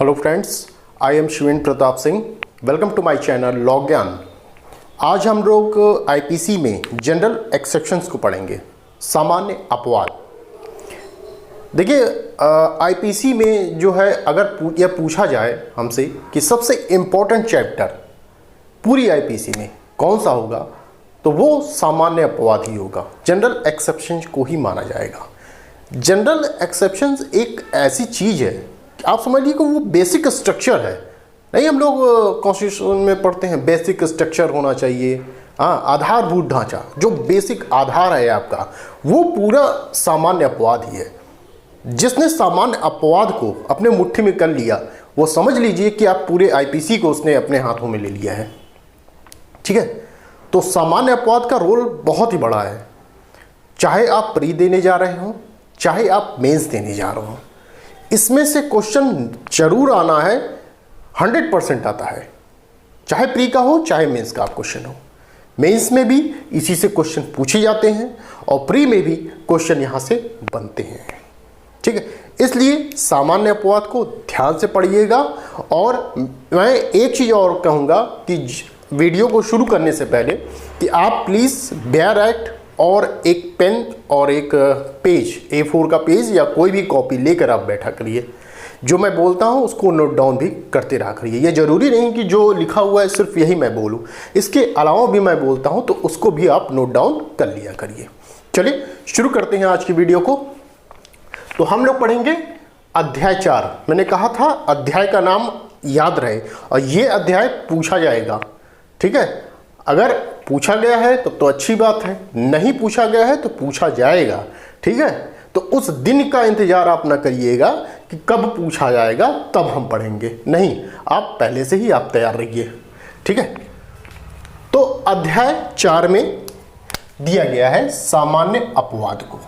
Hello friends, I am Shivendra Pratap Singh. Welcome to my channel law Gyan. आज हम लोग आईपीसी में जनरल एक्सेप्शंस को पढ़ेंगे, सामान्य अपवाद। देखिए, आईपीसी में जो है, अगर यह पूछा जाए हमसे कि सबसे इम्पोर्टेंट चैप्टर पूरी आईपीसी में कौन सा होगा, तो वो सामान्य अपवाद ही होगा। जनरल एक्सेप्शंस को ही माना जाएगा। जनरल एक्सेप्शंस एक ऐसी चीज़ है, आप समझिए कि वो बेसिक स्ट्रक्चर है। नहीं, हम लोग कॉन्स्टिट्यूशन में पढ़ते हैं बेसिक स्ट्रक्चर होना चाहिए, हाँ, आधारभूत ढांचा। जो बेसिक आधार है आपका, वो पूरा सामान्य अपवाद ही है। जिसने सामान्य अपवाद को अपने मुट्ठी में कर लिया, वो समझ लीजिए कि आप पूरे आईपीसी को उसने अपने हाथों में ले लिया है। ठीक है, तो सामान्य अपवाद का रोल बहुत ही बड़ा है। चाहे आप प्री देने जा रहे हो, चाहे आप मेंस देने जा रहे हो, इसमें से क्वेश्चन जरूर आना है। 100% आता है, चाहे प्री का हो चाहे मेंस का क्वेश्चन हो। मेंस में भी इसी से क्वेश्चन पूछे जाते हैं और प्री में भी क्वेश्चन यहाँ से बनते हैं। ठीक है, इसलिए सामान्य अपवाद को ध्यान से पढ़िएगा। और मैं एक चीज़ और कहूँगा कि वीडियो को शुरू करने से पहले कि आप प्लीज़ बेयर एक्ट और एक पेन और एक पेज, A4 का पेज या कोई भी कॉपी लेकर आप बैठा करिए। जो मैं बोलता हूँ उसको नोट डाउन भी करते रहा करिए। ये ज़रूरी नहीं कि जो लिखा हुआ है सिर्फ यही मैं बोलूँ, इसके अलावा भी मैं बोलता हूँ तो उसको भी आप नोट डाउन कर लिया करिए। चलिए शुरू करते हैं आज की वीडियो को। तो हम लोग पढ़ेंगे अध्याय 4। मैंने कहा था अध्याय का नाम याद रहे, और ये अध्याय पूछा जाएगा। ठीक है, अगर पूछा गया है तो अच्छी बात है, नहीं पूछा गया है तो पूछा जाएगा। ठीक है, तो उस दिन का इंतजार आप ना करिएगा कि कब पूछा जाएगा तब हम पढ़ेंगे, नहीं, आप पहले से ही आप तैयार रहिए। ठीक है, तो अध्याय 4 में दिया गया है सामान्य अपवाद को।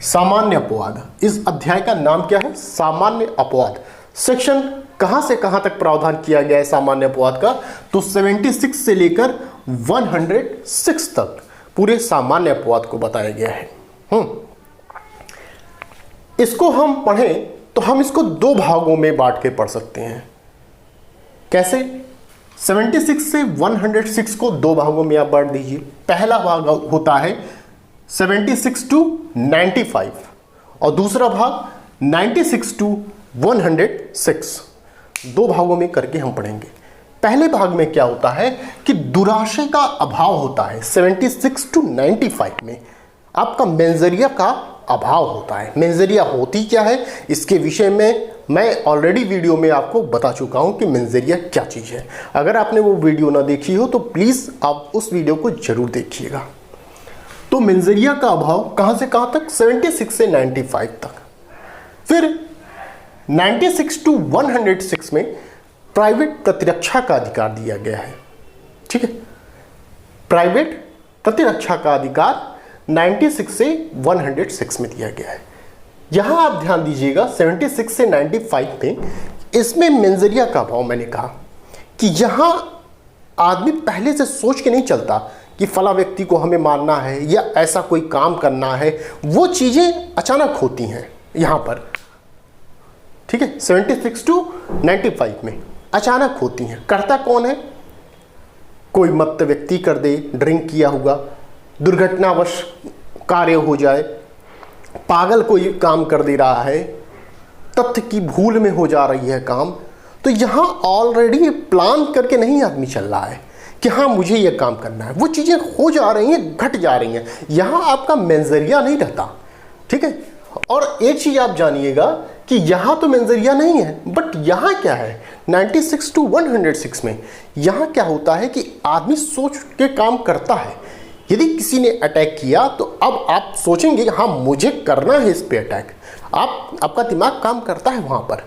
सामान्य अपवाद, इस अध्याय का नाम क्या है? सामान्य अपवाद। सेक्शन कहां से कहां तक प्रावधान किया गया है सामान्य अपवाद का? तो 76 से लेकर 106 तक पूरे सामान्य अपवाद को बताया गया है। इसको हम पढ़ें तो हम इसको दो भागों में बांट के पढ़ सकते हैं। कैसे? 76 से 106 को दो भागों में आप बांट दीजिए। पहला भाग होता है 76 to 95 और दूसरा भाग 96 to 106। दो भागों में करके हम पढ़ेंगे। पहले भाग में क्या होता है कि दुराशय का अभाव होता है। 76 to 95 में आपका मेंजरिया का अभाव होता है। मेंजरिया होती क्या है, इसके विषय में मैं ऑलरेडी वीडियो में आपको बता चुका हूं कि मेंजरिया क्या चीज़ है। अगर आपने वो वीडियो ना देखी हो तो प्लीज़ आप उस वीडियो को जरूर देखिएगा। तो मेंजरिया का अभाव कहां से कहां तक? 76 से 95 तक। फिर 96 to 106 में प्राइवेट प्रतिरक्षा का अधिकार दिया गया है। ठीक है, प्राइवेट प्रतिरक्षा का अधिकार 96 से 106 में दिया गया है। यहां आप ध्यान दीजिएगा 76 से 95 में इसमें मेंजरिया का अभाव, मैंने कहा कि यहां आदमी पहले से सोच के नहीं चलता कि फला व्यक्ति को हमें मारना है या ऐसा कोई काम करना है। वो चीजें अचानक होती हैं यहां पर। ठीक है, 76 to 95 में अचानक होती हैं। करता कौन है? कोई मत्त व्यक्ति कर दे, ड्रिंक किया हुआ, दुर्घटनावश कार्य हो जाए, पागल कोई काम कर दे रहा है, तथ्य की भूल में हो जा रही है काम। तो यहाँ ऑलरेडी प्लान करके नहीं आदमी चल रहा है कि हाँ मुझे ये काम करना है। वो चीज़ें हो जा रही हैं, घट जा रही हैं। यहाँ आपका मेंजरिया नहीं रहता। ठीक है, और एक चीज़ आप जानिएगा कि यहाँ तो मेंजरिया नहीं है, बट यहाँ क्या है 96 to 106 में यहाँ क्या होता है कि आदमी सोच के काम करता है। यदि किसी ने अटैक किया तो अब आप सोचेंगे हाँ मुझे करना है इस पे अटैक। आपका दिमाग काम करता है वहाँ पर।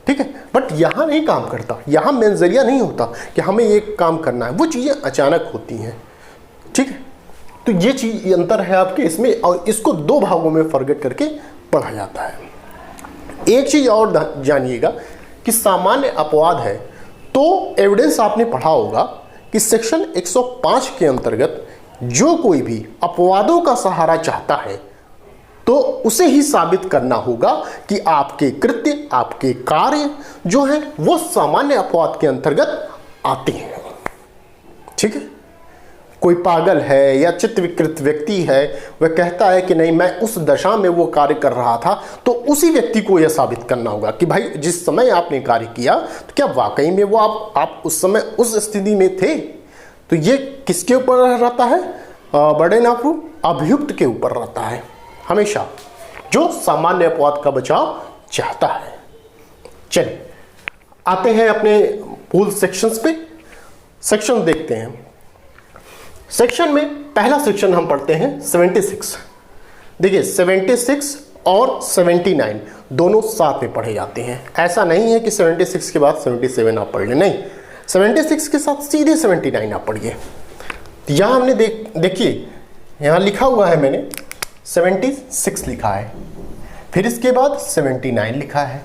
ठीक है, बट यहाँ नहीं काम करता। यहाँ मेंजरिया नहीं होता कि हमें ये काम करना है। वो चीज़ें अचानक होती हैं। ठीक है, तो ये चीज़ अंतर है आपके इसमें, और इसको दो भागों में फॉरगेट करके पढ़ा जाता है। एक चीज़ और जानिएगा कि सामान्य अपवाद है तो एविडेंस आपने पढ़ा होगा कि सेक्शन 105 के अंतर्गत जो कोई भी अपवादों का सहारा चाहता है तो उसे ही साबित करना होगा कि आपके कृत्य, आपके कार्य जो हैं वो सामान्य अपवाद के अंतर्गत आते हैं। ठीक है, कोई पागल है या चित्त विकृत व्यक्ति है, वह कहता है कि नहीं मैं उस दशा में वो कार्य कर रहा था, तो उसी व्यक्ति को यह साबित करना होगा कि भाई जिस समय आपने कार्य किया तो क्या वाकई में वो आप उस समय उस स्थिति में थे। तो ये किसके ऊपर रहता है? बड़े नाफू अभियुक्त के ऊपर रहता है हमेशा, जो सामान्य अपवाद का बचाव चाहता है। चलिए आते हैं अपने पूल सेक्शंस पे। सेक्शन देखते हैं। सेक्शन में पहला सेक्शन हम पढ़ते हैं 76। देखिए 76 और 79 दोनों साथ में पढ़े जाते हैं। ऐसा नहीं है कि 76 के बाद 77 आप पढ़ लें, नहीं, 76 के साथ सीधे 79 आप पढ़िए। यहाँ हमने देखिए यहाँ लिखा हुआ है, मैंने 76 लिखा है, फिर इसके बाद 79 लिखा है,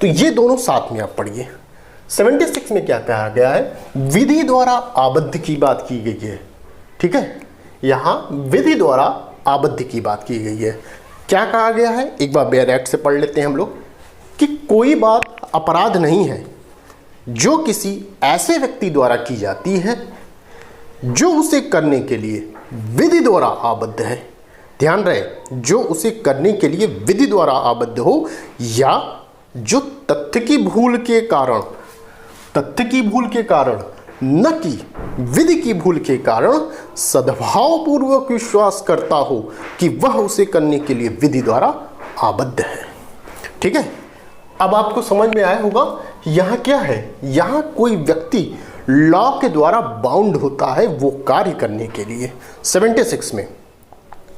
तो ये दोनों साथ में आप पढ़िए। 76 में क्या कहा गया है? विधि द्वारा आबद्ध की बात की गई है। ठीक है, यहां विधि द्वारा आबद्ध की बात की गई है। क्या कहा गया है? एक बार बैरैक्ट से पढ़ लेते हैं हम लोग कि कोई बात अपराध नहीं है जो किसी ऐसे व्यक्ति द्वारा की जाती है जो उसे करने के लिए विधि द्वारा आबद्ध है। ध्यान रहे, जो उसे करने के लिए विधि द्वारा आबद्ध हो, या जो तथ्य की भूल के कारण न कि विधि की भूल के कारण सद्भाव पूर्वक विश्वास करता हो कि वह उसे करने के लिए विधि द्वारा आबद्ध है। ठीक है, अब आपको समझ में आया होगा यहाँ क्या है। यहाँ कोई व्यक्ति लॉ के द्वारा बाउंड होता है वो कार्य करने के लिए 76 में।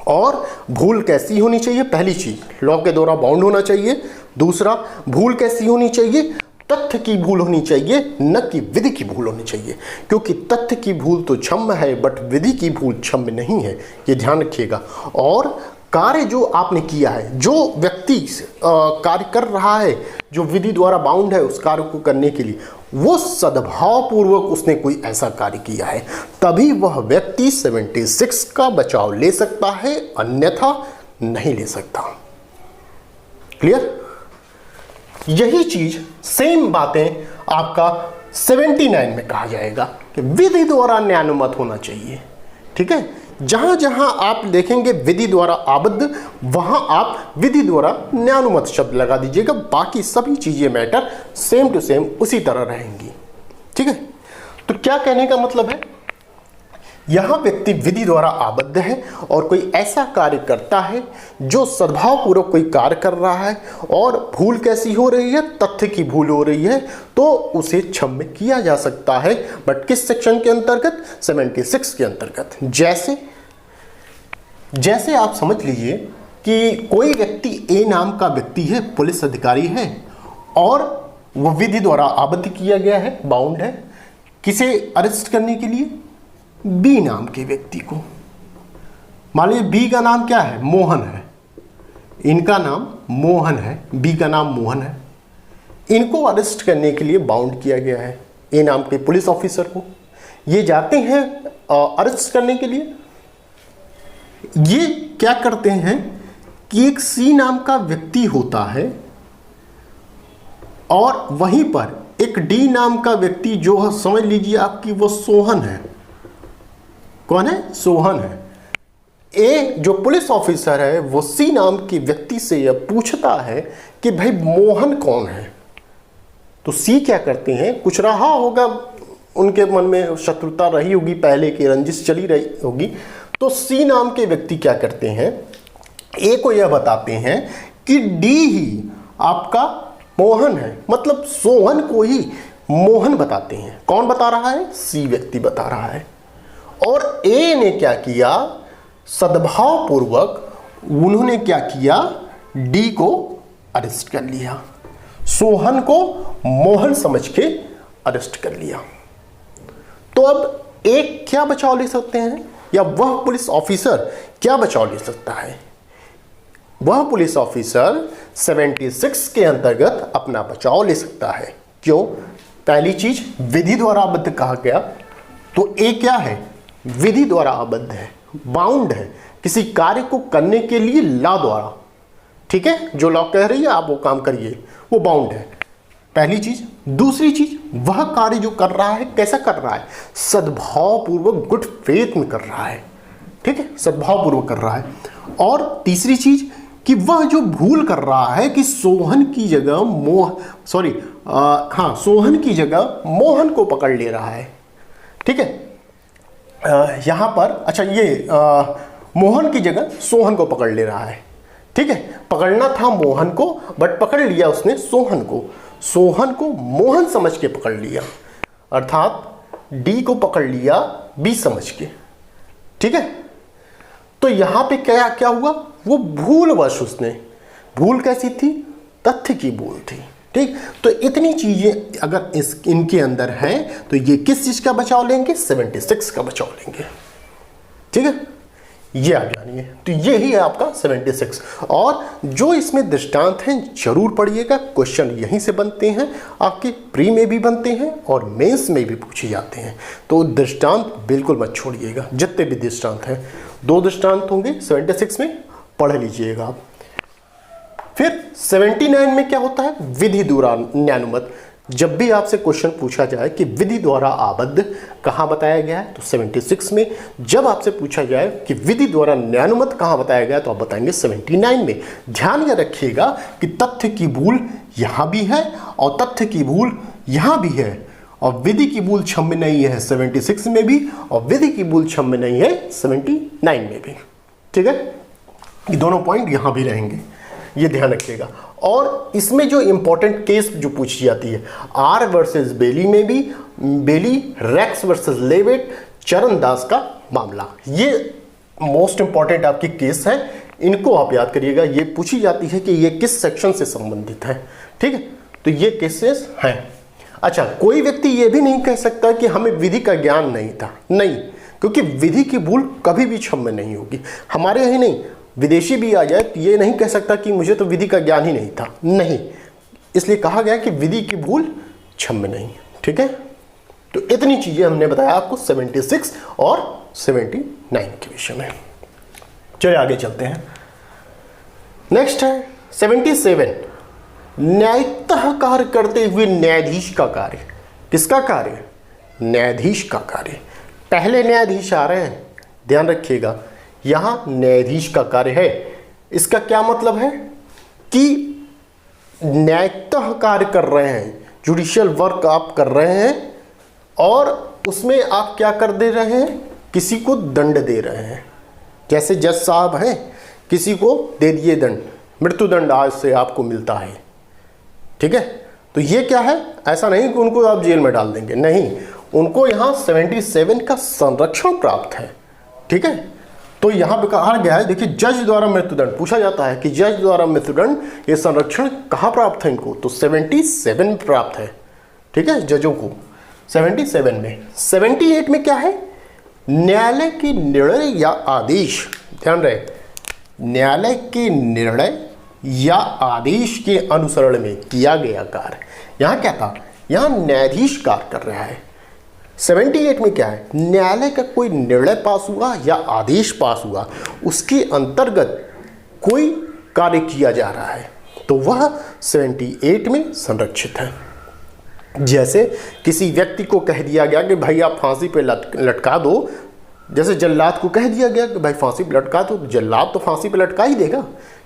और भूल कैसी होनी चाहिए? पहली चीज, लॉ के द्वारा बाउंड होना चाहिए। दूसरा, भूल कैसी होनी चाहिए? तथ्य की भूल होनी चाहिए, न कि विधि की भूल होनी चाहिए, क्योंकि तथ्य की भूल तो क्षम्य है बट विधि की भूल क्षम्य नहीं है, ये ध्यान रखिएगा। और कार्य जो आपने किया है, जो व्यक्ति कार्य कर रहा है जो विधि द्वारा बाउंड है उस कार्य को करने के लिए, वो सद्भाव पूर्वक उसने कोई ऐसा कार्य किया है, तभी वह व्यक्ति 76 का बचाव ले सकता है, अन्यथा नहीं ले सकता। क्लियर? यही चीज सेम बातें आपका 79 में कहा जाएगा कि विधि द्वारा न्यायानुमत होना चाहिए। ठीक है, जहां जहां आप देखेंगे विधि द्वारा आबद्ध, वहां आप विधि द्वारा न्यायानुमत शब्द लगा दीजिएगा, बाकी सभी चीजें मैटर सेम टू सेम उसी तरह रहेंगी। ठीक है, तो क्या कहने का मतलब है, यहां व्यक्ति विधि द्वारा आबद्ध है और कोई ऐसा कार्य करता है जो सद्भावपूर्वक कोई कार्य कर रहा है, और भूल कैसी हो रही है? तथ्य की भूल हो रही है, तो उसे क्षम्य किया जा सकता है। बट किस सेक्शन के अंतर्गत? 76 के अंतर्गत। जैसे आप समझ लीजिए कि कोई व्यक्ति ए नाम का व्यक्ति है, पुलिस अधिकारी है, और वह विधि द्वारा आबद्ध किया गया है, बाउंड है, किसे अरेस्ट करने के लिए? बी नाम के व्यक्ति को। मान लीजिए बी का नाम क्या है? मोहन है, इनका नाम मोहन है, बी का नाम मोहन है, इनको अरेस्ट करने के लिए बाउंड किया गया है ए नाम के पुलिस ऑफिसर को। ये जाते हैं अरेस्ट करने के लिए। ये क्या करते हैं कि एक सी नाम का व्यक्ति होता है और वहीं पर एक डी नाम का व्यक्ति जो है, समझ लीजिए आपकी वो सोहन है। कौन है? सोहन है। ए जो पुलिस ऑफिसर है वो सी नाम के व्यक्ति से यह पूछता है कि भाई मोहन कौन है। तो सी क्या करते हैं, कुछ रहा होगा उनके मन में, शत्रुता रही होगी, पहले की रंजिश चली रही होगी, तो सी नाम के व्यक्ति क्या करते हैं, ए को यह बताते हैं कि डी ही आपका मोहन है, मतलब सोहन को ही मोहन बताते हैं। कौन बता रहा है? सी व्यक्ति बता रहा है। और ए ने क्या किया, सद्भाव पूर्वक उन्होंने क्या किया, डी को अरेस्ट कर लिया, सोहन को मोहन समझ के अरेस्ट कर लिया। तो अब एक क्या बचाव ले सकते हैं, या वह पुलिस ऑफिसर क्या बचाव ले सकता है? वह पुलिस ऑफिसर 76 के अंतर्गत अपना बचाव ले सकता है। क्यों? पहली चीज, विधि द्वारा आबद्ध कहा गया, तो ए क्या है? विधि द्वारा आबद्ध है, बाउंड है, किसी कार्य को करने के लिए लॉ द्वारा, ठीक है, जो लॉ कह रही है आप वो काम करिए, वो बाउंड है, पहली चीज। दूसरी चीज, वह कार्य जो कर रहा है कैसा कर रहा है, सद्भावपूर्वक, गुड फेथ में कर रहा है, ठीक है, सद्भावपूर्वक कर रहा है। और तीसरी चीज कि वह जो भूल कर रहा है कि सोहन की जगह सोहन की जगह मोहन को पकड़ ले रहा है, ठीक है। यहां पर अच्छा ये मोहन की जगह सोहन को पकड़ ले रहा है, ठीक है। पकड़ना था मोहन को बट पकड़ लिया उसने सोहन को, सोहन को मोहन समझ के पकड़ लिया, अर्थात डी को पकड़ लिया बी समझ के, ठीक है। तो यहां पे क्या क्या हुआ, वो भूलवश, उसने भूल कैसी थी, तथ्य की भूल थी, ठीक। तो इतनी चीजें अगर इनके अंदर हैं तो ये किस चीज का बचाव लेंगे, 76 का बचाव लेंगे, ठीक है। ये आप जानिए, तो ये ही है आपका 76। और जो इसमें दृष्टांत हैं जरूर पढ़िएगा, क्वेश्चन यहीं से बनते हैं, आपके प्री में भी बनते हैं और मेंस में भी पूछे जाते हैं, तो दृष्टांत बिल्कुल मत छोड़िएगा। जितने भी दृष्टांत हैं, 2 दृष्टांत होंगे 76 में, पढ़ लीजिएगा आप। फिर 79 में क्या होता है, विधि द्वारा न्यानुमत। जब भी आपसे क्वेश्चन पूछा जाए कि विधि द्वारा आबद्ध कहाँ बताया गया है, तो 76 में। जब आपसे पूछा जाए कि विधि द्वारा न्यानुमत कहाँ बताया गया है, तो आप बताएंगे 79 में। ध्यान यह रखिएगा कि तथ्य की भूल यहाँ भी है और तथ्य की भूल यहाँ भी है, और विधि की भूल क्षम्य नहीं है 76 में भी, और विधि की भूल क्षम्य नहीं है 79 में भी, ठीक है। ये दोनों पॉइंट यहाँ भी रहेंगे, ये ध्यान रखिएगा। और इसमें जो इंपॉर्टेंट केस जो पूछी जाती है, आर वर्सेस बेली में भी, बेली रेक्स वर्सेस लेविट, चरण दास का मामला, ये मोस्ट इंपॉर्टेंट आपकी केस है, इनको आप याद करिएगा। ये पूछी जाती है कि ये किस सेक्शन से संबंधित है, ठीक है। तो ये केसेस हैं। अच्छा, कोई व्यक्ति ये भी नहीं कह सकता कि हमें विधि का ज्ञान नहीं था, नहीं, क्योंकि विधि की भूल कभी भी क्षम्य नहीं होगी। हमारे यहाँ नहीं, विदेशी भी आ जाए तो ये नहीं कह सकता कि मुझे तो विधि का ज्ञान ही नहीं था, नहीं, इसलिए कहा गया कि विधि की भूल क्षम्य नहीं, ठीक है। तो इतनी चीजें हमने बताया आपको 76 और 79 के विषय में। चलिए आगे चलते हैं। नेक्स्ट है 77, न्यायिकतः कार्य करते हुए न्यायाधीश का कार्य। किसका कार्य, न्यायाधीश का कार्य। पहले न्यायाधीश आ रहे हैं, ध्यान रखिएगा, यहां न्यायाधीश का कार्य है। इसका क्या मतलब है कि न्यायिकतः कार्य कर रहे हैं, जुडिशियल वर्क आप कर रहे हैं, और उसमें आप क्या कर दे रहे हैं, किसी को दंड दे रहे हैं। जैसे जज साहब हैं, किसी को दे दिए दंड, मृत्युदंड आज से आपको मिलता है, ठीक है। तो ये क्या है, ऐसा नहीं कि उनको आप जेल में डाल देंगे, नहीं, उनको यहां 77 का संरक्षण प्राप्त है, ठीक है। तो यहां पे कहा गया है, देखिए, जज द्वारा मृत्युदंड पूछा जाता है कि जज द्वारा मृत्युदंड, ये संरक्षण कहां प्राप्त है इनको, तो 77 में प्राप्त है, ठीक है, जजों को 77 में। 78 में क्या है, न्यायालय के निर्णय या आदेश, ध्यान रहे, न्यायालय के निर्णय या आदेश के अनुसरण में किया गया कार्य। यहां क्या था, यहां न्यायाधीश कार्य कर रहा है। 78 में क्या है, न्यायालय का कोई निर्णय पास हुआ या आदेश पास हुआ, उसके अंतर्गत कोई कार्य किया जा रहा है, तो वह 78 में संरक्षित है। जैसे किसी व्यक्ति को कह दिया गया कि भाई आप फांसी पे लटका दो, जैसे जल्लाद को कह दिया गया कि भाई फांसी पे लटका दो, जल्लाद तो फांसी पे लटका ही देगा,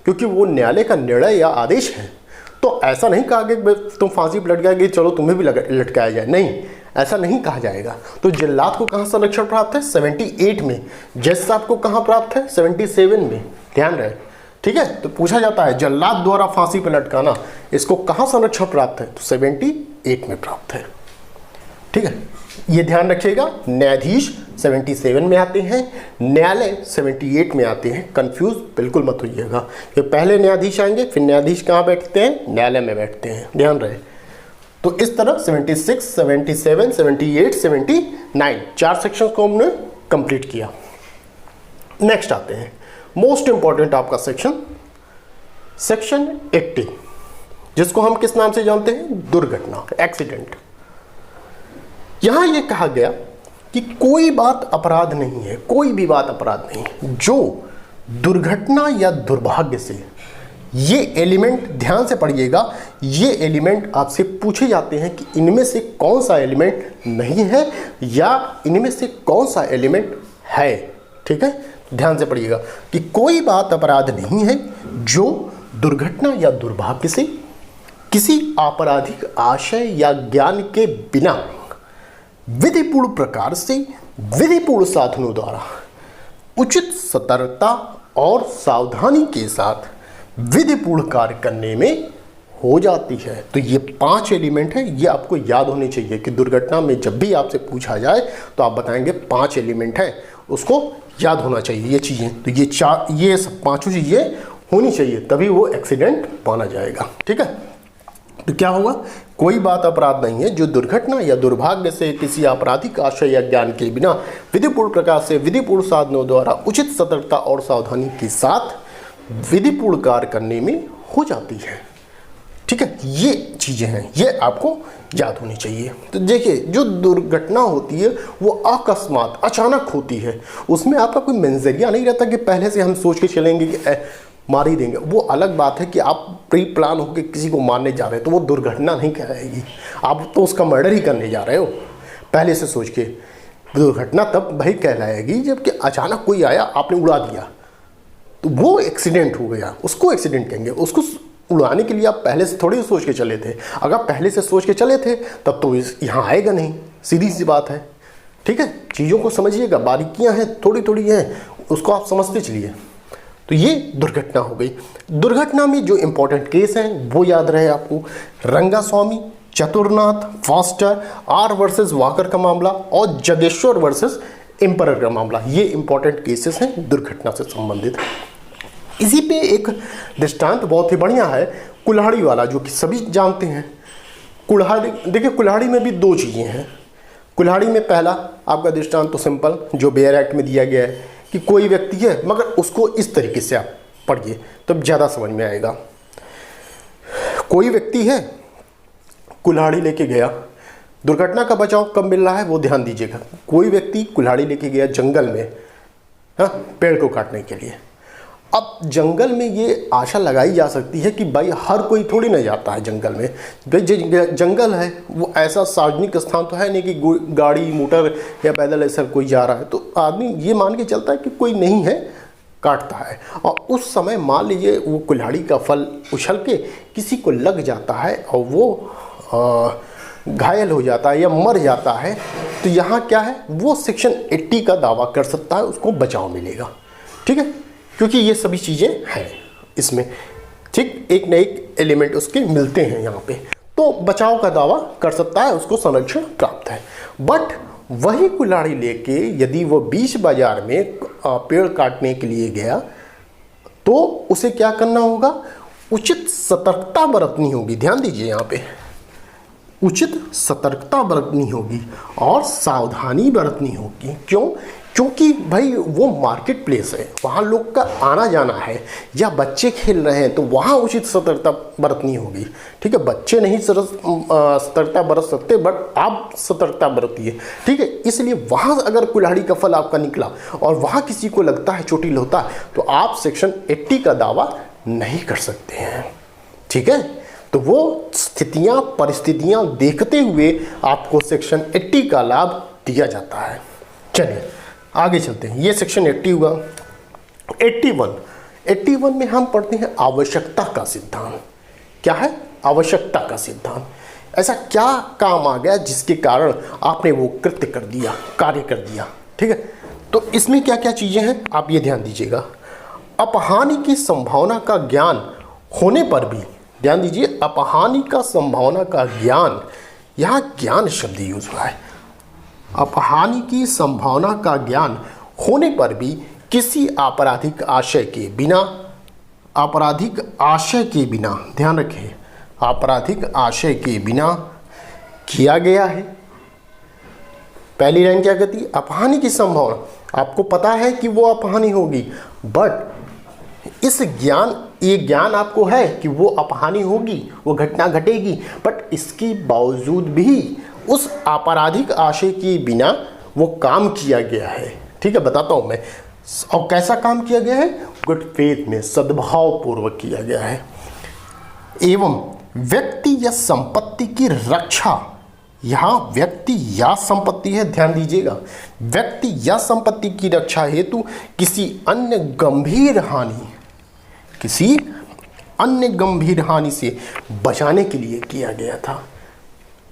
क्योंकि वो न्यायालय का निर्णय या आदेश है। तो ऐसा नहीं कहा कि तुम फांसी पे लट गए, चलो तुम्हें भी लटकाया जाए, नहीं, ऐसा नहीं कहा जाएगा। तो जल्लाद को कहाँ संरक्षण प्राप्त है, 78 में। जज साहब को कहाँ प्राप्त है, 77 में, ध्यान रहे, ठीक है। तो पूछा जाता है जल्लाद द्वारा फांसी पर लटकाना, इसको कहाँ संरक्षण प्राप्त है, तो 78 में प्राप्त है, ठीक है। ये ध्यान रखिएगा, न्यायाधीश 77 में आते हैं, न्यायालय 78 में आते हैं, कंफ्यूज बिल्कुल मत होइएगा। ये पहले न्यायाधीश आएंगे, फिर न्यायाधीश कहाँ बैठते हैं, न्यायालय में बैठते हैं, ध्यान रहे। तो इस तरह 76, 77, 78, 79 4 सेक्शन को हमने कंप्लीट किया। नेक्स्ट आते हैं मोस्ट इंपॉर्टेंट आपका सेक्शन 80, जिसको हम किस नाम से जानते हैं, दुर्घटना, एक्सीडेंट। यहां यह कहा गया कि कोई बात अपराध नहीं है, कोई भी बात अपराध नहीं, जो दुर्घटना या दुर्भाग्य से, ये एलिमेंट ध्यान से पढ़िएगा, ये एलिमेंट आपसे पूछे जाते हैं कि इनमें से कौन सा एलिमेंट नहीं है या इनमें से कौन सा एलिमेंट है। ठीक है, ध्यान से पढ़िएगा कि कोई बात अपराध नहीं है जो दुर्घटना या दुर्भाग्य से किसी आपराधिक आशय या ज्ञान के बिना विधिपूर्ण प्रकार से विधिपूर्ण साधनों द्वारा उचित सतर्कता और सावधानी के साथ विधिपूर्ण कार्य करने में हो जाती है। तो ये 5 एलिमेंट है, ये आपको याद होने चाहिए कि दुर्घटना में जब भी आपसे पूछा जाए तो आप बताएंगे 5 एलिमेंट है, उसको याद होना चाहिए ये चीज़ें। तो ये सब 5 चीज़ें होनी चाहिए, तभी वो एक्सीडेंट माना जाएगा। ठीक है, तो क्या होगा, कोई बात अपराध नहीं है जो दुर्घटना या दुर्भाग्य से किसी आपराधिक आशय या ज्ञान के बिना विधिपूर्ण प्रकार से विधिपूर्ण साधनों द्वारा उचित सतर्कता और सावधानी के साथ विधिपूर्ण कार्य करने में हो जाती है। ठीक है, ये चीज़ें हैं, ये आपको याद होनी चाहिए। तो देखिए, जो दुर्घटना होती है वो अकस्मात अचानक होती है, उसमें आपका कोई मंजरिया नहीं रहता कि पहले से हम सोच के चलेंगे कि मार ही देंगे। वो अलग बात है कि आप प्री प्लान होकर किसी को मारने जा रहे हैं तो वो दुर्घटना नहीं कहलाएगी, आप तो उसका मर्डर ही करने जा रहे हो पहले से सोच के। दुर्घटना तब भाई कहलाएगी जबकि अचानक कोई आया, आपने उड़ा दिया, तो वो एक्सीडेंट हो गया, उसको एक्सीडेंट कहेंगे। उसको उड़ाने के लिए आप पहले से थोड़ी सोच के चले थे, अगर पहले से सोच के चले थे तब तो यहाँ आएगा नहीं, सीधी सी बात है। ठीक है, चीज़ों को समझिएगा, बारीकियाँ हैं, थोड़ी थोड़ी हैं, उसको आप समझते चलिए। तो ये दुर्घटना हो गई। दुर्घटना में जो इंपॉर्टेंट केस हैं वो याद रहे आपको, Rangaswamy, Chaturnath, Foster, R versus Walker का मामला और जगेश्वर वर्सेस एम्परर का मामला, ये इंपॉर्टेंट केसेस हैं दुर्घटना से संबंधित। इसी पे एक दृष्टांत बहुत ही बढ़िया है, कुल्हाड़ी वाला, जो कि सभी जानते हैं। कुल्हाड़ी, देखिए कुल्हाड़ी में भी 2 चीज़ें हैं। कुल्हाड़ी में पहला आपका दृष्टांत तो सिंपल जो बेयर एक्ट में दिया गया है कि कोई व्यक्ति है, मगर उसको इस तरीके से आप पढ़िए तब ज़्यादा समझ में आएगा। कोई व्यक्ति है, कुल्हाड़ी लेके गया, दुर्घटना का बचाव कब मिल रहा है वो ध्यान दीजिएगा। कोई व्यक्ति कुल्हाड़ी लेके गया जंगल में, हाँ, पेड़ को काटने के लिए। अब जंगल में ये आशा लगाई जा सकती है कि भाई हर कोई थोड़ी ना जाता है जंगल में, भाई जंगल है वो ऐसा सार्वजनिक स्थान तो है नहीं कि गाड़ी मोटर या पैदल ऐसा कोई जा रहा है, तो आदमी ये मान के चलता है कि कोई नहीं है, काटता है। और उस समय मान लीजिए वो कुल्हाड़ी का फल उछल के किसी को लग जाता है और वो घायल हो जाता है या मर जाता है, तो यहाँ क्या है, वो सेक्शन 80 का दावा कर सकता है, उसको बचाव मिलेगा। ठीक है, क्योंकि ये सभी चीज़ें हैं इसमें, ठीक, एक न एक एलिमेंट उसके मिलते हैं यहाँ पे, तो बचाव का दावा कर सकता है, उसको संरक्षण प्राप्त है। बट वही कुल्हाड़ी लेके यदि वो बीच बाजार में पेड़ काटने के लिए गया तो उसे क्या करना होगा, उचित सतर्कता बरतनी होगी। ध्यान दीजिए, यहाँ पे उचित सतर्कता बरतनी होगी और सावधानी बरतनी होगी। क्यों? क्योंकि भाई वो मार्केट प्लेस है, वहाँ लोग का आना जाना है, या बच्चे खेल रहे हैं तो वहाँ उचित सतर्कता बरतनी होगी। ठीक है, बच्चे नहीं सतर्कता बरत सकते, बट आप सतर्कता बरतिए। ठीक है, इसलिए वहाँ अगर कुल्हाड़ी का फल आपका निकला और वहाँ किसी को लगता है, चोटिल होता है, तो आप सेक्शन 80 का दावा नहीं कर सकते हैं। ठीक है, तो वो स्थितियाँ परिस्थितियाँ देखते हुए आपको सेक्शन 80 का लाभ दिया जाता है। चलिए आगे चलते हैं, ये सेक्शन 80 हुआ। 81 में हम पढ़ते हैं आवश्यकता का सिद्धांत। क्या है? आवश्यकता का सिद्धांत। ऐसा क्या काम आ गया जिसके कारण आपने वो कृत्य कर दिया, कार्य कर दिया। ठीक है, तो इसमें क्या क्या चीज़ें हैं आप ये ध्यान दीजिएगा। अपहानि की संभावना का ज्ञान होने पर भी, ध्यान दीजिए, अपहानि का संभावना का ज्ञान, यहाँ ज्ञान शब्द यूज हुआ है। अपहानि की संभावना का ज्ञान होने पर भी किसी आपराधिक आशय के बिना, आपराधिक आशय के बिना, ध्यान रखें, आपराधिक आशय के बिना किया गया है। पहली लाइन क्या कहती है? अपहानि की संभावना, आपको पता है कि वो अपहानि होगी, बट इस ज्ञान, ये ज्ञान आपको है कि वो अपहानि होगी, वो घटना घटेगी, बट इसके बावजूद भी उस आपराधिक आशय के बिना वो काम किया गया है। ठीक है, बताता हूँ मैं, और कैसा काम किया गया है? गुड फेथ में, सद्भाव पूर्वक किया गया है। एवं व्यक्ति या संपत्ति की रक्षा, यहां व्यक्ति या संपत्ति है, ध्यान दीजिएगा, व्यक्ति या संपत्ति की रक्षा हेतु किसी अन्य गंभीर हानि से बचाने के लिए किया गया था।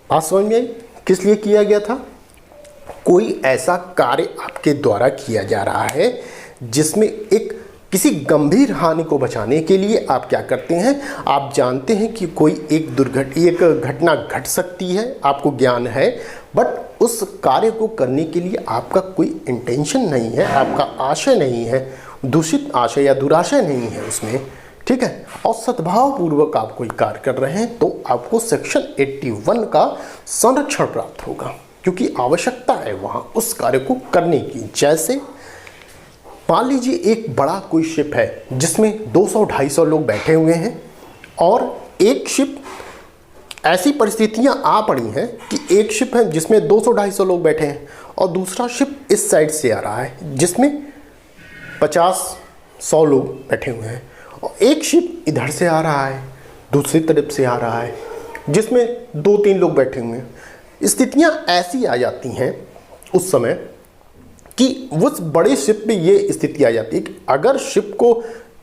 बात समझ में आई? किस लिए किया गया था? कोई ऐसा कार्य आपके द्वारा किया जा रहा है जिसमें किसी गंभीर हानि को बचाने के लिए आप क्या करते हैं? आप जानते हैं कि कोई एक घटना घट सकती है, आपको ज्ञान है, बट उस कार्य को करने के लिए आपका कोई इंटेंशन नहीं है, आपका आशय नहीं है, दूषित आशय या दुराशय नहीं है उसमें, ठीक है, और सद्भाव पूर्वक आप कोई कार्य कर रहे हैं, तो आपको सेक्शन 81 का संरक्षण प्राप्त होगा, क्योंकि आवश्यकता है वहाँ उस कार्य को करने की। जैसे मान लीजिए एक बड़ा कोई शिप है जिसमें 200-250 लोग बैठे हुए हैं, और एक शिप, ऐसी परिस्थितियां आ पड़ी हैं कि एक शिप है जिसमें 200-250 लोग बैठे हैं और दूसरा शिप इस साइड से आ रहा है जिसमें 50-100 लोग बैठे हुए हैं, और एक शिप इधर से आ रहा है, दूसरी तरफ से आ रहा है जिसमें 2-3 लोग बैठे हुए हैं। स्थितियां ऐसी आ जाती हैं उस समय कि उस बड़े शिप में ये स्थिति आ जाती है कि अगर शिप को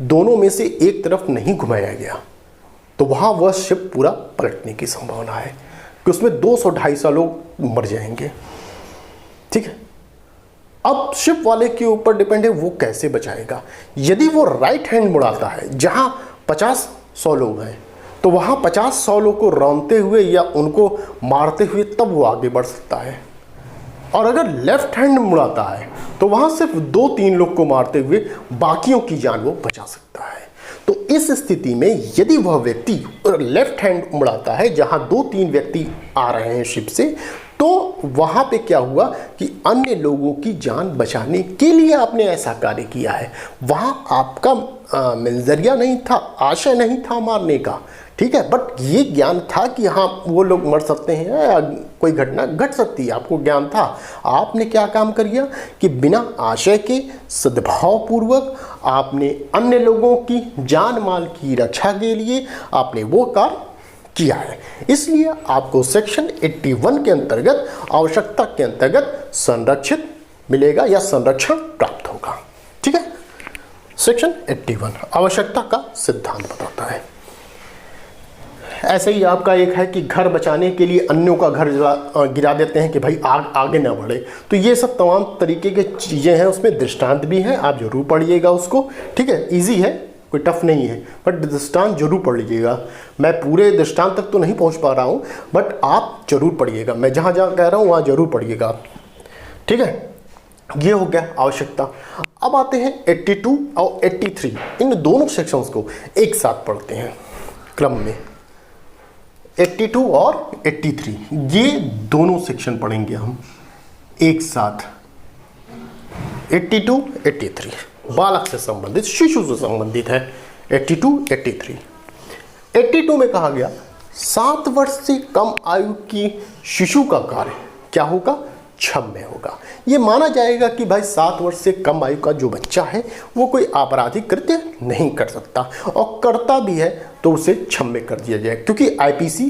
दोनों में से एक तरफ नहीं घुमाया गया तो वहाँ वह शिप पूरा पलटने की संभावना है, कि उसमें 200-250 लोग मर जाएंगे, ठीक है। अब शिप वाले के ऊपर डिपेंड है वो कैसे बचाएगा। यदि वो राइट हैंड मुड़ाता है जहाँ 50-100 लोग हैं, तो वहाँ 50-100 लोग को रौंदते हुए या उनको मारते हुए तब वो आगे बढ़ सकता है। और अगर लेफ्ट हैंड मुड़ाता है तो वहाँ सिर्फ 2-3 लोग को मारते हुए बाकियों की जान वो बचा सकता है। तो इस स्थिति में यदि वह व्यक्ति लेफ्ट हैंड मुड़ाता है जहाँ 2-3 व्यक्ति आ रहे हैं शिप से, तो वहाँ पे क्या हुआ कि अन्य लोगों की जान बचाने के लिए आपने ऐसा कार्य किया है। वहाँ आपका नजरिया नहीं था, आशय नहीं था मारने का, ठीक है, बट ये ज्ञान था कि हाँ वो लोग मर सकते हैं या कोई घटना घट सकती है, आपको ज्ञान था। आपने क्या काम कर दिया कि बिना आशय के सद्भाव पूर्वक आपने अन्य लोगों की जान माल की रक्षा के लिए आपने वो कार्य किया है। इसलिए आपको सेक्शन 81 के अंतर्गत, आवश्यकता के अंतर्गत संरक्षित मिलेगा या संरक्षण प्राप्त होगा, ठीक है। सेक्शन 81 आवश्यकता का सिद्धांत बताता है। ऐसे ही आपका एक है कि घर बचाने के लिए अन्यों का घर गिरा देते हैं कि भाई आग आगे ना बढ़े। तो ये सब तमाम तरीके की चीज़ें हैं, उसमें दृष्टांत भी है, आप जरूर पढ़िएगा उसको, ठीक है। इजी है, कोई टफ नहीं है, बट दृष्टांत जरूर पढ़ लीजिएगा। मैं पूरे दृष्टांत तक तो नहीं पहुंच पा रहा हूं, बट आप जरूर पढ़िएगा। मैं जहां जहां कह रहा हूं वहां जरूर पढ़िएगा, ठीक है। ये हो गया आवश्यकता। अब आते हैं 82 और 83, इन दोनों सेक्शंस को एक साथ पढ़ते हैं क्रम में। 82 और 83 ये दोनों सेक्शन पढ़ेंगे हम एक साथ। 82, 83 बालक से संबंधित, शिशु से संबंधित है। 82, 83। 82 में कहा गया 7 वर्ष से कम आयु की शिशु का कार्य क्या होगा? क्षम्य होगा। ये माना जाएगा कि भाई 7 वर्ष से कम आयु का जो बच्चा है वो कोई आपराधिक कृत्य नहीं कर सकता, और करता भी है तो उसे क्षम्य कर दिया जाए, क्योंकि आईपीसी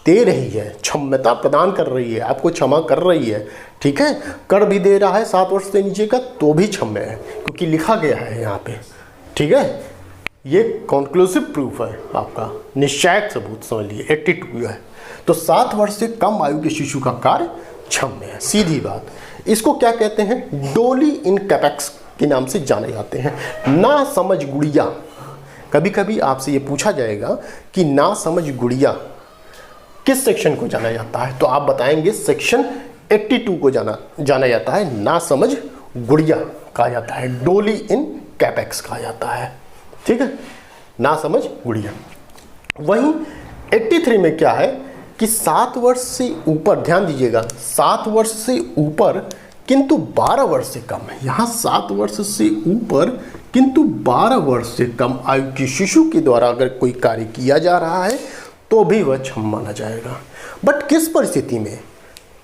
दे रही है, क्षम्यता प्रदान कर रही है, आपको क्षमा कर रही है, ठीक है। कर भी दे रहा है 7 वर्ष से नीचे का तो भी क्षम्य है, क्योंकि लिखा गया है यहाँ पे, ठीक है। ये कॉन्क्लूसिव प्रूफ है आपका, निश्चयक सबूत समझ लिए। 82 है तो 7 वर्ष से कम आयु के शिशु का कार्य क्षम्य है, सीधी बात। इसको क्या कहते हैं? डोली इन कैपेक्स के नाम से जाने जाते हैं। ना समझ गुड़िया, कभी कभी आपसे ये पूछा जाएगा कि ना समझ गुड़िया किस सेक्शन को जाना जाता है, तो आप बताएंगे सेक्शन 82 को जाना जाता है। ना समझ गुड़िया कहा जाता है, डोली इन कैपेक्स कहा जाता है, ठीक है, ना समझ गुड़िया। वहीं 83 में क्या है कि 7 वर्ष से ऊपर, ध्यान दीजिएगा, 7 वर्ष से ऊपर किंतु 12 वर्ष से कम है। यहाँ 7 वर्ष से ऊपर किंतु 12 वर्ष से कम आयु की शिशु के द्वारा अगर कोई कार्य किया जा रहा है तो भी वह क्षम्य माना जाएगा। बट किस परिस्थिति में?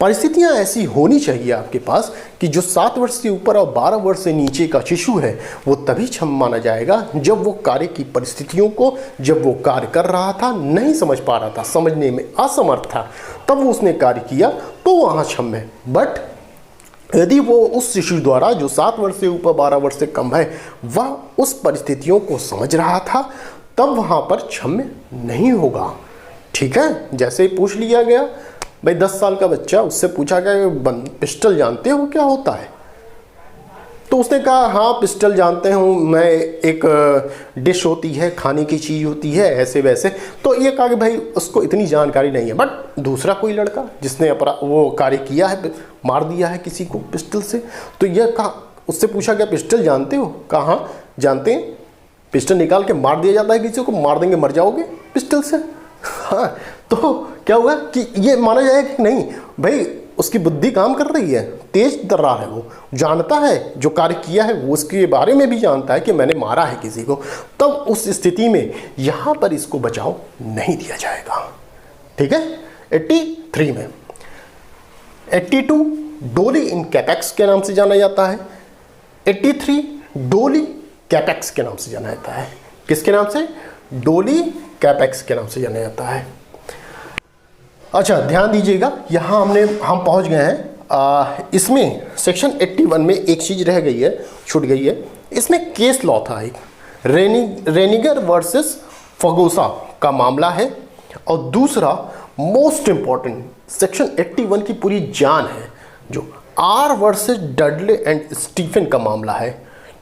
परिस्थितियां ऐसी होनी चाहिए आपके पास कि जो 7 वर्ष से ऊपर और 12 वर्ष से नीचे का शिशु है वो तभी क्षम माना जाएगा जब वो कार्य की परिस्थितियों को, जब वो कार्य कर रहा था, नहीं समझ पा रहा था, समझने में असमर्थ था, तब वो उसने कार्य किया तो वहाँ क्षम है। बट यदि वो उस शिशु द्वारा जो 7 वर्ष से ऊपर 12 वर्ष से कम है वह उस परिस्थितियों को समझ रहा था, तब वहाँ पर क्षम्य नहीं होगा। ठीक है, जैसे ही पूछ लिया गया भाई 10 साल का बच्चा, उससे पूछा गया पिस्टल जानते हो क्या होता है, तो उसने कहा हाँ पिस्टल जानते हूँ मैं, एक डिश होती है, खाने की चीज़ होती है, ऐसे वैसे। तो ये कहा कि भाई उसको इतनी जानकारी नहीं है। बट दूसरा कोई लड़का जिसने वो कार्य किया है, मार दिया है किसी को पिस्टल से, तो यह कहा, उससे पूछा गया पिस्टल जानते हो, कहा हाँ जानते हैं, पिस्टल निकाल के मार दिया जाता है किसी को, मार देंगे मर जाओगे पिस्टल से। हाँ, तो क्या हुआ कि ये माना जाएगा कि नहीं भाई उसकी बुद्धि काम कर रही है, तेज तर्रार है, वो जानता है जो कार्य किया है, वो उसके बारे में भी जानता है कि मैंने मारा है किसी को। तब उस स्थिति में यहाँ पर इसको बचाव नहीं दिया जाएगा। ठीक है, 83 में 82 डोली इन कैपेक्स के नाम से जाना जाता है। 83 डोली कैपेक्स के नाम से जाना जाता है। किसके नाम से? डोली कैपेक्स के नाम से जाना जाता है। अच्छा ध्यान दीजिएगा, यहाँ हम पहुँच गए हैं। इसमें सेक्शन 81 में एक चीज़ रह गई है, छूट गई है। इसमें केस लॉ था एक, रेनिगर वर्सेस फगोसा का मामला है, और दूसरा मोस्ट इम्पॉर्टेंट सेक्शन 81 की पूरी जान है जो R versus Dudley and Stephen का मामला है।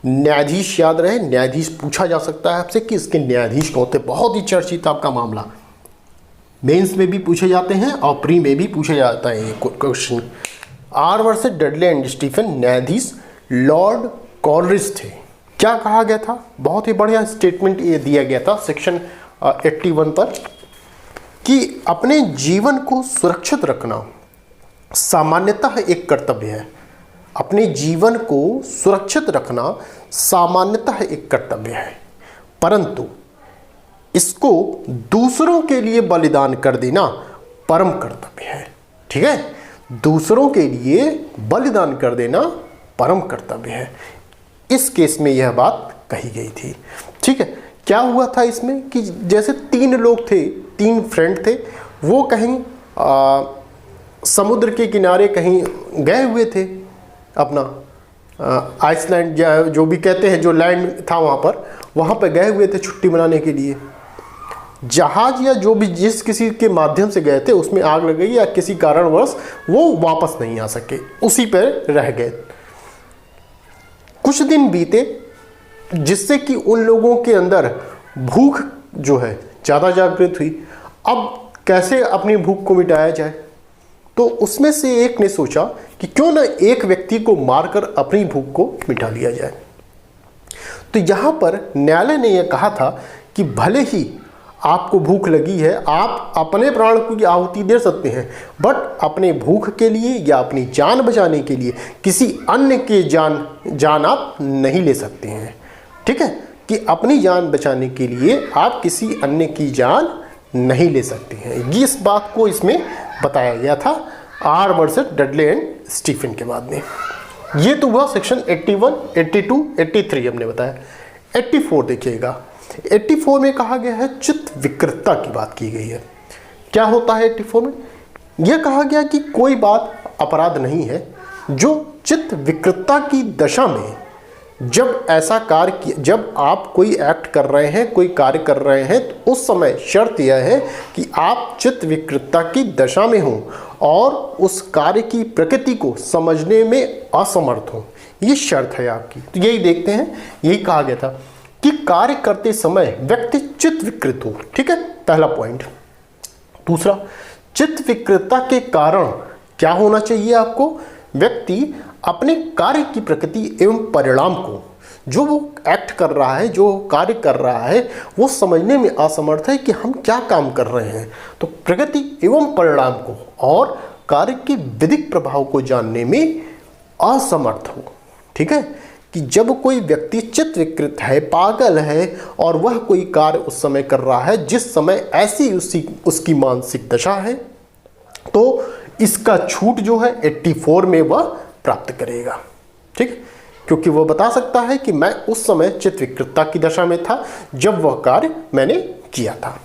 न्यायाधीश याद रहे, न्यायाधीश पूछा जा सकता है आपसे कि इसके न्यायाधीश कौन थे। बहुत ही चर्चित आपका मामला, मेंस में भी पूछे जाते हैं और प्री में भी पूछा जाता है ये question. R versus Dudley and Stephen, न्यायाधीश लॉर्ड कॉलरिज थे। क्या कहा गया था? बहुत ही बढ़िया स्टेटमेंट ये दिया गया था सेक्शन 81 पर कि अपने जीवन को सुरक्षित रखना सामान्यतः एक कर्तव्य है। अपने जीवन को सुरक्षित रखना सामान्यतः एक कर्तव्य है, परंतु इसको दूसरों के लिए बलिदान कर देना परम कर्तव्य है। ठीक है, दूसरों के लिए बलिदान कर देना परम कर्तव्य है। इस केस में यह बात कही गई थी। ठीक है, क्या हुआ था इसमें कि जैसे 3 लोग थे, 3 फ्रेंड थे, वो कहीं समुद्र के किनारे कहीं गए हुए थे, अपना आइसलैंड जो भी कहते हैं, जो लैंड था वहाँ पर गए हुए थे छुट्टी मनाने के लिए। जहाज या जो भी जिस किसी के माध्यम से गए थे उसमें आग लग गई या किसी कारणवश वो वापस नहीं आ सके, उसी पर रह गए। कुछ दिन बीते जिससे कि उन लोगों के अंदर भूख जो है ज़्यादा जागृत हुई। अब कैसे अपनी भूख को मिटाया जाए, तो उसमें से एक ने सोचा कि क्यों ना एक व्यक्ति को मारकर अपनी भूख को मिटा लिया जाए। तो यहाँ पर न्यायालय ने यह कहा था कि भले ही आपको भूख लगी है, आप अपने प्राण की आहुति दे सकते हैं, बट अपने भूख के लिए या अपनी जान बचाने के लिए किसी अन्य के जान आप नहीं ले सकते हैं। ठीक है, कि अपनी जान बचाने के लिए आप किसी अन्य की जान नहीं ले सकते हैं। ये इस बात को इसमें बताया गया था R versus Dudley and Stephen के बाद में। ये तो हुआ सेक्शन 81, 82, 83 हमने बताया। 84 देखिएगा, 84 में कहा गया है चित्त विकृतता की बात की गई है। क्या होता है 84 में? यह कहा गया कि कोई बात अपराध नहीं है जो चित्त विकृतता की दशा में जब ऐसा कार्य, जब आप कोई एक्ट कर रहे हैं, कोई कार्य कर रहे हैं, तो उस समय शर्त यह है कि आप चित्त विकृतता की दशा में हों और उस कार्य की प्रकृति को समझने में असमर्थ हों। ये शर्त है आपकी। तो यही देखते हैं, यही कहा गया था कि कार्य करते समय व्यक्ति चित्त विकृत हो। ठीक है, पहला पॉइंट। दूसरा, चित्त विकृतता के कारण क्या होना चाहिए आपको? व्यक्ति अपने कार्य की प्रकृति एवं परिणाम को, जो वो एक्ट कर रहा है, जो कार्य कर रहा है, वो समझने में असमर्थ है कि हम क्या काम कर रहे हैं। तो प्रकृति एवं परिणाम को और कार्य के विधिक प्रभाव को जानने में असमर्थ हो। ठीक है, कि जब कोई व्यक्ति चित्त विकृत है, पागल है, और वह कोई कार्य उस समय कर रहा है जिस समय ऐसी उसकी मानसिक दशा है, तो इसका छूट जो है 84 में वह प्राप्त करेगा। ठीक है, क्योंकि वह बता सकता है कि मैं उस समय चित्त विकृतता की दशा में था जब वह कार्य मैंने किया था।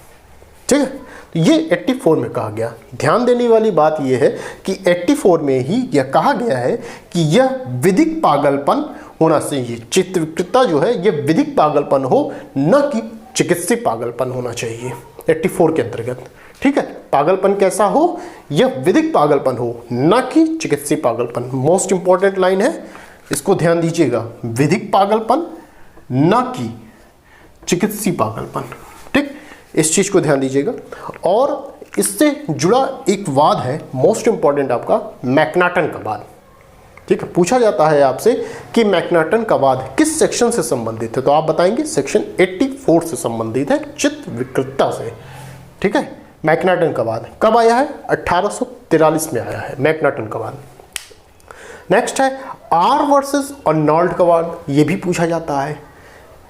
ठीक है, तो ये 84 में कहा गया। ध्यान देने वाली बात यह है कि 84 में ही यह कहा गया है कि यह विधिक पागलपन होना चाहिए। चित्त विकृतता जो है यह विधिक पागलपन हो, न कि चिकित्सीय पागलपन होना चाहिए 84 के अंतर्गत। ठीक है, पागलपन कैसा हो, यह विधिक पागलपन हो, न कि चिकित्सीय पागलपन। मोस्ट इंपॉर्टेंट लाइन है, इसको ध्यान दीजिएगा, विधिक पागलपन न कि चिकित्सीय पागलपन। ठीक, इस चीज को ध्यान दीजिएगा। और इससे जुड़ा एक वाद है मोस्ट इंपॉर्टेंट आपका, मैकनाटन का वाद। ठीक है, पूछा जाता है आपसे कि मैकनाटन का वाद किस सेक्शन से संबंधित है, तो आप बताएंगे सेक्शन 84 से संबंधित है, चित्त विकृतता से। ठीक है, मैकनाटन का वाद कब आया है, 1843 में आया है मैकनाटन का वाद। नेक्स्ट है आर वर्सेस अर्नोल्ड का वाद, ये भी पूछा जाता है।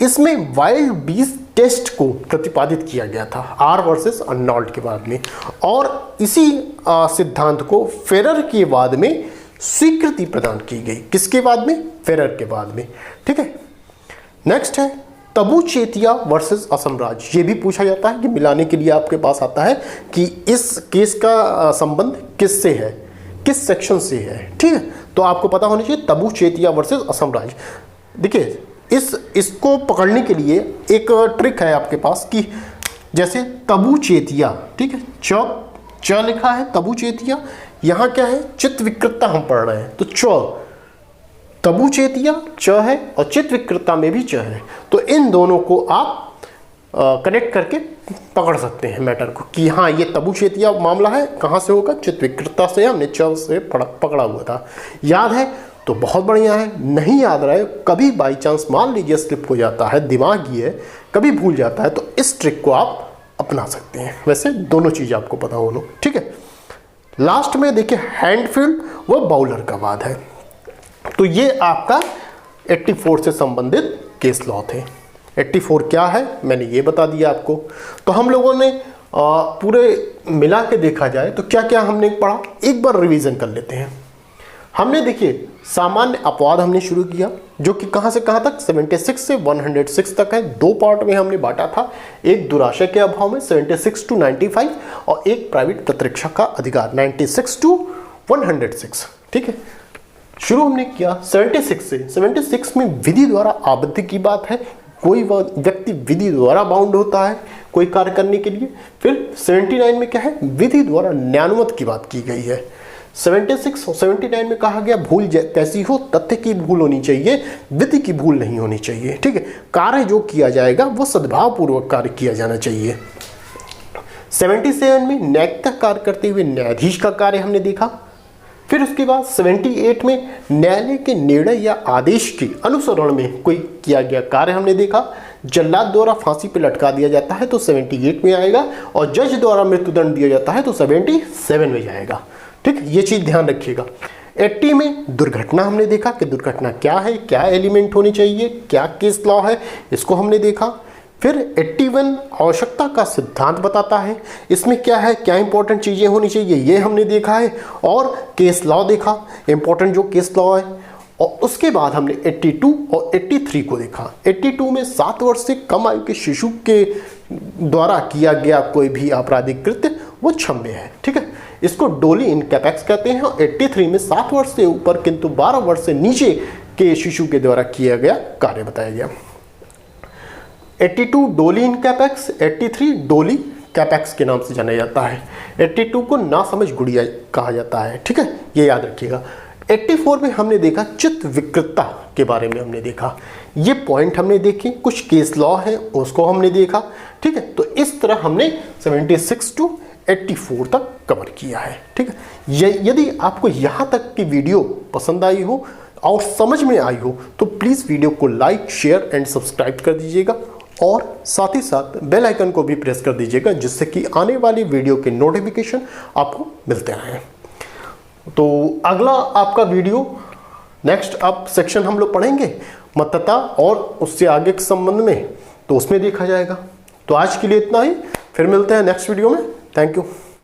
इसमें वाइल्ड बीस टेस्ट को प्रतिपादित किया गया था आर वर्सेस अर्नोल्ड के वाद में, और इसी सिद्धांत को फेरर के वाद में स्वीकृति प्रदान की गई। किसके बाद में, फेरर के बाद में। ठीक है, नेक्स्ट है तबू चेतिया वर्सेस असम राज, ये भी पूछा जाता है कि मिलाने के लिए आपके पास आता है कि इस केस का संबंध किससे है, किस सेक्शन से है। ठीक है, तो आपको पता होना चाहिए तबू चेतिया वर्सेस असम राज। देखिए इसको पकड़ने के लिए एक ट्रिक है आपके पास कि जैसे तबू चेतिया, ठीक है, च लिखा है तबू चेतिया, यहाँ क्या है, चित्त विकृतता हम पढ़ रहे हैं, तो च तबू चेतिया च है और चित्त विकृतता में भी च है, तो इन दोनों को आप कनेक्ट करके पकड़ सकते हैं मैटर को कि हाँ ये तबू चेतिया मामला है, कहाँ से होगा, चित्त विकृतता से, हमने च से पकड़ा हुआ था। याद है तो बहुत बढ़िया है, नहीं याद रहे, कभी बाई चांस मान लीजिए स्लिप हो जाता है, दिमागी है, कभी भूल जाता है, तो इस ट्रिक को आप अपना सकते हैं। वैसे दोनों चीज़ आपको पता हो लो। ठीक है, लास्ट में देखिए हैंडफील्ड व बाउलर का वाद है, तो ये आपका 84 से संबंधित केस लॉ थे। 84 क्या है मैंने ये बता दिया आपको। तो हम लोगों ने पूरे मिला के देखा जाए तो क्या क्या हमने पढ़ा, एक बार रिवीजन कर लेते हैं। हमने देखिए सामान्य अपवाद हमने शुरू किया, जो कि कहाँ से कहाँ तक, 76 से 106 तक है। दो पार्ट में हमने बांटा था, एक दुराशय के अभाव में 76 to 95 और एक प्राइवेट प्रतिरक्षा का अधिकार 96 to 106। ठीक है, शुरू हमने किया 76 से। 76 में विधि द्वारा आबद्ध की बात है, कोई व्यक्ति विधि द्वारा बाउंड होता है कोई कार्य करने के लिए। फिर 79 में क्या है, विधि द्वारा न्यानुमत की बात की गई है। 76 और 79 में कहा गया भूल कैसी हो, तथ्य की भूल होनी चाहिए, विधि की भूल नहीं होनी चाहिए। ठीक है, कार्य जो किया जाएगा वो सद्भाव पूर्वक कार्य किया जाना चाहिए। 77 में न्यायिकता कार्य करते हुए न्यायाधीश का कार्य हमने देखा। फिर उसके बाद 78 में न्यायालय के निर्णय या आदेश के अनुसरण में कोई किया गया कार्य हमने देखा। जल्लाद द्वारा फांसी पर लटका दिया जाता है तो 78 में आएगा, और जज द्वारा मृत्युदंड दिया जाता है तो 77 में जाएगा। ठीक, ये चीज ध्यान रखिएगा। 80 में दुर्घटना हमने देखा कि दुर्घटना क्या है, क्या एलिमेंट होनी चाहिए, क्या केस लॉ है, इसको हमने देखा। फिर 81 आवश्यकता का सिद्धांत बताता है, इसमें क्या है, क्या इंपॉर्टेंट चीजें होनी चाहिए, ये हमने देखा है। और केस लॉ देखा, इंपॉर्टेंट जो केस लॉ है। और उसके बाद हमने 82 और 83 को देखा। 82 में 7 वर्ष से कम आयु के शिशु के द्वारा किया गया कोई भी आपराधिक कृत्य वो क्षम्य है। ठीक है, इसको डोली इन कैपेक्स कहते हैं। और 83 में 7 वर्ष से ऊपर किंतु 12 वर्ष से नीचे के शिशु के द्वारा किया गया कार्य बताया गया। 82 डोली इन कैपेक्स, 83 डोली कैपेक्स के नाम से जाना जाता है। 82 को ना समझ गुड़िया कहा जाता है। ठीक है, ये याद रखिएगा। 84 में हमने देखा चित्त विकृतता के बारे में हमने देखा, ये पॉइंट हमने देखे, कुछ केस लॉ है उसको हमने देखा। ठीक है, तो इस तरह हमने 76 to 84 तक कवर किया है। ठीक है, यदि आपको यहाँ तक की वीडियो पसंद आई हो और समझ में आई हो तो प्लीज़ वीडियो को लाइक, शेयर एंड सब्सक्राइब कर दीजिएगा, और साथ ही साथ बेल आइकन को भी प्रेस कर दीजिएगा, जिससे कि आने वाली वीडियो के नोटिफिकेशन आपको मिलते रहें। तो अगला आपका वीडियो नेक्स्ट अब सेक्शन हम लोग पढ़ेंगे मतता और उससे आगे के संबंध में, तो उसमें देखा जाएगा। तो आज के लिए इतना ही, फिर मिलते हैं नेक्स्ट वीडियो में। Thank you.